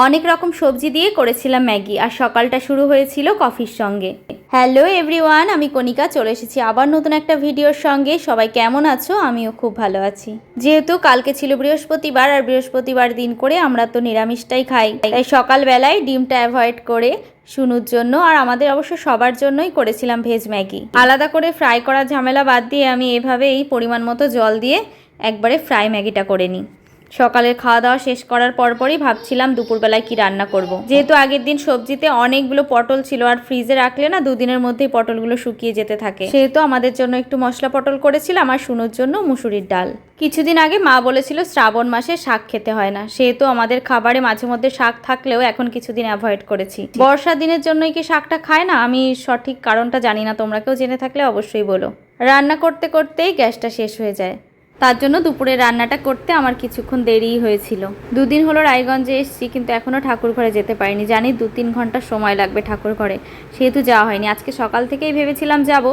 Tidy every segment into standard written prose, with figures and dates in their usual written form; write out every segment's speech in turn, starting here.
অনেক রকম সবজি দিয়ে করেছিলাম ম্যাগি, আর সকালটা শুরু হয়েছিল কফির সঙ্গে। হ্যালো এভরিওয়ান, আমি কণিকা চলে এসেছি আবার নতুন একটা ভিডিওর সঙ্গে। সবাই কেমন আছো? আমিও খুব ভালো আছি। যেহেতু কালকে ছিল বৃহস্পতিবার, আর বৃহস্পতিবার দিন করে আমরা তো নিরামিষটাই খাই, তাই সকালবেলায় ডিমটা অ্যাভয়েড করে শুনুর জন্য আর আমাদের অবশ্য সবার জন্যই করেছিলাম ভেজ ম্যাগি। আলাদা করে ফ্রাই করার ঝামেলা বাদ দিয়ে আমি এভাবেই পরিমাণ মতো জল দিয়ে একবারে ফ্রাই ম্যাগিটা করে নিই। সকালের খাওয়া দাওয়া শেষ করার পরপরই ভাবছিলাম দুপুরবেলায় কি রান্না করব। যেহেতু আগের দিন সবজিতে অনেকগুলো পটল ছিল, আর ফ্রিজে রাখলে না দুদিনের মধ্যেই পটলগুলো শুকিয়ে যেতে থাকে, সেহেতু আমাদের জন্য একটু মশলা পটল করেছিলাম আর শুনুর জন্য মুসুরির ডাল। কিছুদিন আগে মা বলেছিল শ্রাবণ মাসে শাক খেতে হয় না, সেহেতু আমাদের খাবারে মাঝে মধ্যে শাক থাকলেও এখন কিছুদিন অ্যাভয়েড করেছি। বর্ষা দিনের জন্যই কি শাকটা খায় না, আমি সঠিক কারণটা জানি না, তোমরা কেউ জেনে থাকলে অবশ্যই বলো। রান্না করতে করতেই গ্যাসটা শেষ হয়ে যায়, তার জন্য দুপুরে রান্নাটা করতে আমার কিছুক্ষণ দেরিই হয়েছিল। দুদিন হলো রায়গঞ্জে এসেছি, কিন্তু এখনও ঠাকুর ঘরে যেতে পারিনি। জানি 2-3 ঘন্টা সময় লাগবে ঠাকুর ঘরে, সেহেতু যাওয়া হয়নি। আজকে সকাল থেকেই ভেবেছিলাম যাব,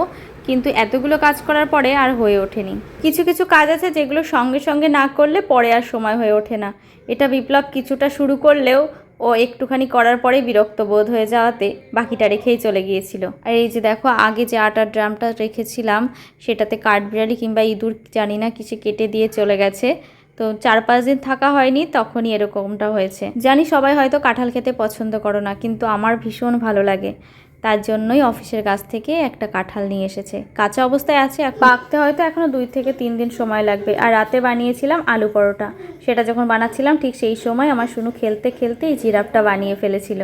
কিন্তু এতগুলো কাজ করার পরে আর হয়ে ওঠেনি। কিছু কিছু কাজ আছে যেগুলো সঙ্গে সঙ্গে না করলে পরে আর সময় হয়ে ওঠে না। এটা বিপ্লব কিছুটা শুরু করলেও ও একটুখানি করার পরে বিরক্ত বোধ হয়ে যাওয়াতে বাকিটা রেখেই চলে গিয়েছিল। আর এই যে দেখো, আগে যে আটার ড্রামটা রেখেছিলাম সেটাতে কাঠবিড়ালি কিংবা ইঁদুর জানি না কিছু কেটে দিয়ে চলে গেছে, তো 4-5 দিন থাকা হয়নি, তখনই এরকমটা হয়েছে। জানি সবাই হয়তো কাঁঠাল খেতে পছন্দ করো না, কিন্তু আমার ভীষণ ভালো লাগে, তার জন্যই অফিসের কাছ থেকে একটা কাঁঠাল নিয়ে এসেছে। কাঁচা অবস্থায় আছে, পাকতে হয়তো এখনও 2 থেকে 3 দিন সময় লাগবে। আর রাতে বানিয়েছিলাম আলু পরোটা, সেটা যখন বানাচ্ছিলাম ঠিক সেই সময় আমার শুনু খেলতে খেলতে এই জিরাফটা বানিয়ে ফেলেছিল।